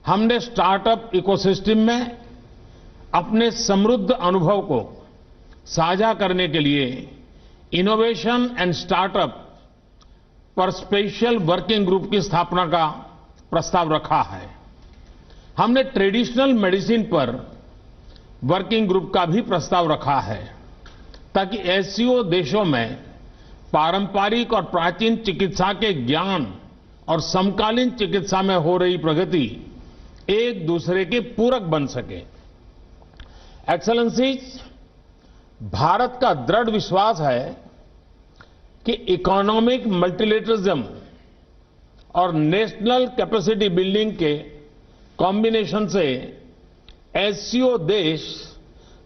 हमने startup ecosystem में अपने समृद्ध अनुभव को साझा करने के लिए इनोवेशन एंड स्टार्टअप पर स्पेशल वर्किंग ग्रुप की स्थापना का प्रस्ताव रखा है। हमने ट्रेडिशनल मेडिसिन पर वर्किंग ग्रुप का भी प्रस्ताव रखा है ताकि एससीओ देशों में पारंपरिक और प्राचीन चिकित्सा के ज्ञान और समकालीन चिकित्सा में हो रही प्रगति एक दूसरे के पूरक बन सके। एक्सेलेंसीज, भारत का दृढ़ विश्वास है कि इकोनॉमिक मल्टीलेटरिज्म और नेशनल कैपेसिटी बिल्डिंग के कॉम्बिनेशन से एससीओ देश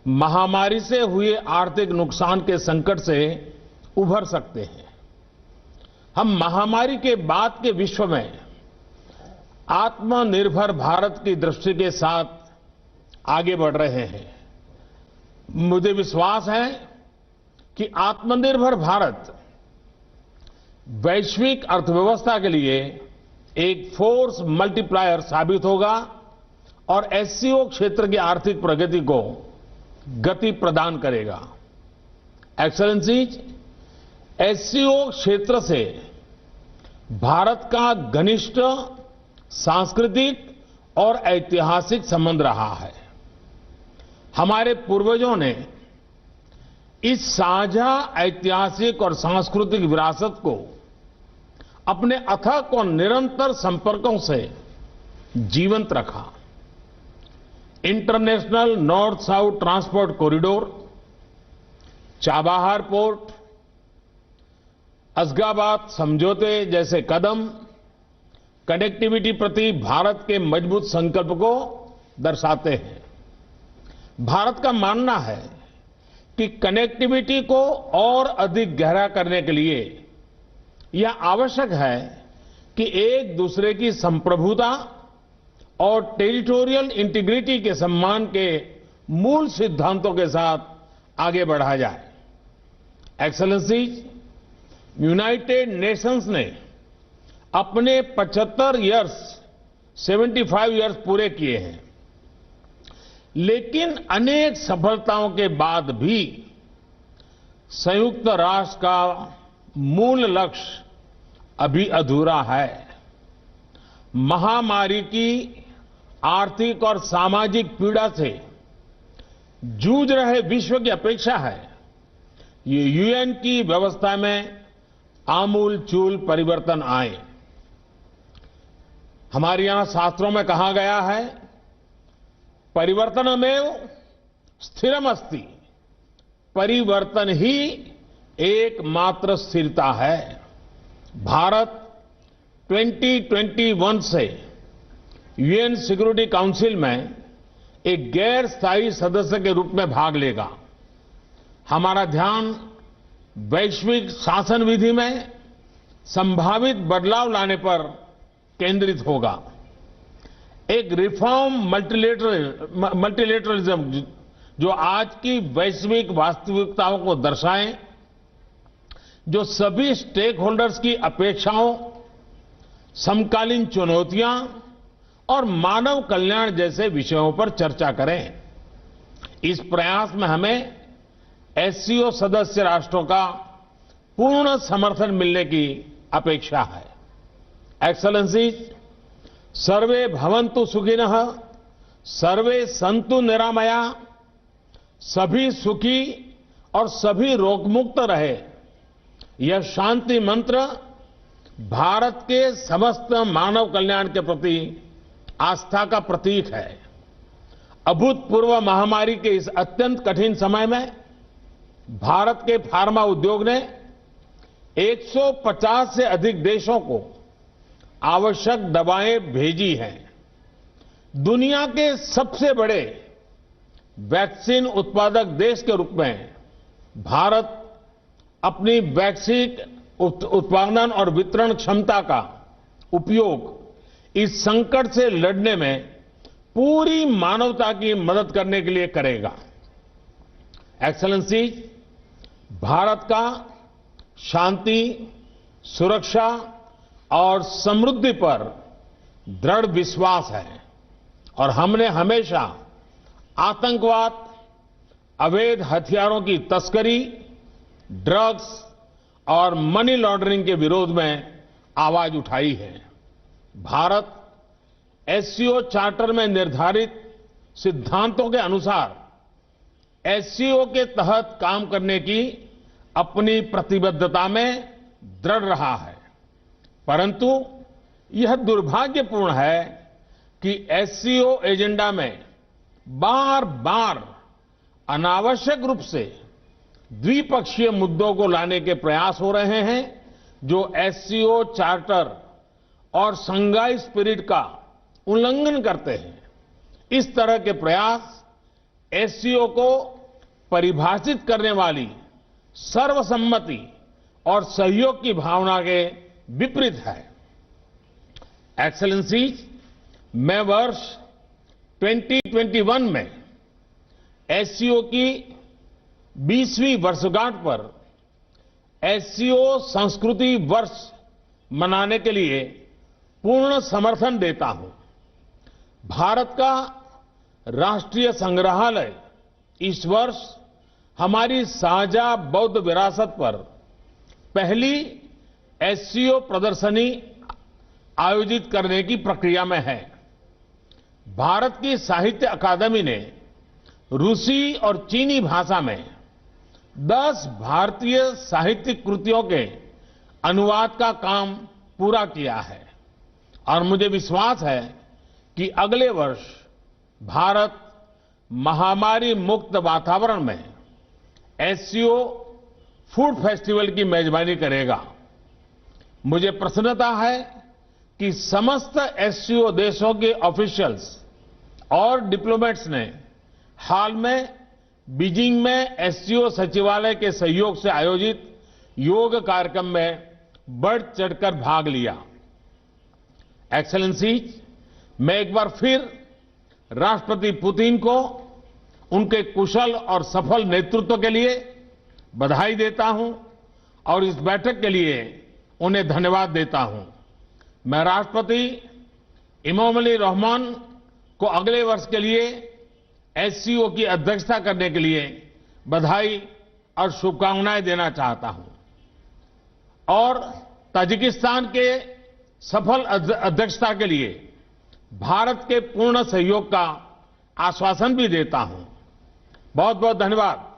महामारी से हुए आर्थिक नुकसान के संकट से उभर सकते हैं। हम महामारी के बाद के विश्व में आत्मनिर्भर भारत की दृष्टि के साथ आगे बढ़ रहे हैं। मुझे विश्वास है कि आत्मनिर्भर भारत वैश्विक अर्थव्यवस्था के लिए एक फोर्स मल्टीप्लायर साबित होगा और एससीओ क्षेत्र की आर्थिक प्रगति को गति प्रदान करेगा। एक्सेलेंसीज, एससीओ क्षेत्र से भारत का घनिष्ठ सांस्कृतिक और ऐतिहासिक संबंध रहा है। हमारे पूर्वजों ने इस साझा ऐतिहासिक और सांस्कृतिक विरासत को अपने अथक और निरंतर संपर्कों से जीवंत रखा। International north south transport corridor, Chabahar port, असगाबाद समझौते जैसे कदम कनेक्टिविटी प्रति भारत के मजबूत संकल्प को दर्शाते हैं। भारत का मानना है कि कनेक्टिविटी को और अधिक गहरा करने के लिए यह आवश्यक है कि एक दूसरे की संप्रभुता और टेरिटोरियल इंटीग्रिटी के सम्मान के मूल सिद्धांतों के साथ आगे बढ़ा जाए। एक्सेलेंसीज, यूनाइटेड नेशंस ने अपने 75 इयर्स पूरे किए हैं, लेकिन अनेक सफलताओं के बाद भी संयुक्त राष्ट्र का मूल लक्ष्य अभी अधूरा है। महामारी की आर्थिक और सामाजिक पीड़ा से जूझ रहे विश्व की अपेक्षा है ये यूएन की व्यवस्था में आमूलचूल परिवर्तन आए। हमारे यहां शास्त्रों में कहा गया है, परिवर्तनमेव स्थिरमस्ति, परिवर्तन ही एकमात्र स्थिरता है। भारत 2021 से यूएन सिक्योरिटी काउंसिल में एक गैर स्थायी सदस्य के रूप में भाग लेगा। हमारा ध्यान वैश्विक शासन विधि में संभावित बदलाव लाने पर केंद्रित होगा। एक रिफॉर्म मल्टीलेटरलिज्म जो आज की वैश्विक वास्तविकताओं को दर्शाए, जो सभी स्टेक होल्डर्स की अपेक्षाओं, समकालीन चुनौतियां और मानव कल्याण जैसे विषयों पर चर्चा करें। इस प्रयास में हमें एससीओ सदस्य राष्ट्रों का पूर्ण समर्थन मिलने की अपेक्षा है। एक्सेलेंसीज, सर्वे भवन्तु सुखिनः, सर्वे सन्तु निरामया, सभी सुखी और सभी रोगमुक्त रहे, यह शांति मंत्र भारत के समस्त मानव कल्याण के प्रति आस्था का प्रतीक है। अभूतपूर्व महामारी के इस अत्यंत कठिन समय में भारत के फार्मा उद्योग ने 150 से अधिक देशों को आवश्यक दवाएं भेजी हैं। दुनिया के सबसे बड़े वैक्सीन उत्पादक देश के रूप में भारत अपनी वैक्सीन उत्पादन और वितरण क्षमता का उपयोग इस संकट से लड़ने में पूरी मानवता की मदद करने के लिए करेगा। एक्सेलेंसीज, भारत का शांति, सुरक्षा और समृद्धि पर दृढ़ विश्वास है। और हमने हमेशा आतंकवाद, अवैध हथियारों की तस्करी, ड्रग्स और मनी लॉन्ड्रिंग के विरोध में आवाज उठाई है। भारत एससीओ चार्टर में निर्धारित सिद्धांतों के अनुसार एससीओ के तहत काम करने की अपनी प्रतिबद्धता में दृढ़ रहा है, परंतु यह दुर्भाग्यपूर्ण है कि एससीओ एजेंडा में बार बार अनावश्यक रूप से द्विपक्षीय मुद्दों को लाने के प्रयास हो रहे हैं, जो एससीओ चार्टर और शंघाई स्पिरिट का उल्लंघन करते हैं। इस तरह के प्रयास एससीओ को परिभाषित करने वाली सर्वसम्मति और सहयोग की भावना के विपरीत है। एक्सेलेंसीज, मैं वर्ष 2021 में एससीओ की 20वीं वर्षगांठ पर एससीओ संस्कृति वर्ष मनाने के लिए पूर्ण समर्थन देता हूं। भारत का राष्ट्रीय संग्रहालय इस वर्ष हमारी साझा बौद्ध विरासत पर पहली एससीओ प्रदर्शनी आयोजित करने की प्रक्रिया में है। भारत की साहित्य अकादमी ने रूसी और चीनी भाषा में 10 भारतीय साहित्यिक कृतियों के अनुवाद का काम पूरा किया है और मुझे विश्वास है कि अगले वर्ष भारत महामारी मुक्त वातावरण में एससीओ फूड फेस्टिवल की मेजबानी करेगा। मुझे प्रसन्नता है कि समस्त एससीओ देशों के ऑफिशियल्स और डिप्लोमेट्स ने हाल में बीजिंग में एससीओ सचिवालय के सहयोग से आयोजित योग कार्यक्रम में बढ़ चढ़कर भाग लिया। एक्सेलेंसीज, मैं एक बार फिर राष्ट्रपति पुतिन को उनके कुशल और सफल नेतृत्व के लिए बधाई देता हूं और इस बैठक के लिए उन्हें धन्यवाद देता हूं। मैं राष्ट्रपति इमामोली रहमान को अगले वर्ष के लिए एससीओ की अध्यक्षता करने के लिए बधाई और शुभकामनाएं देना चाहता हूं और ताजिकिस्तान के सफल अध्यक्षता के लिए भारत के पूर्ण सहयोग का आश्वासन भी देता हूं। बहुत बहुत धन्यवाद।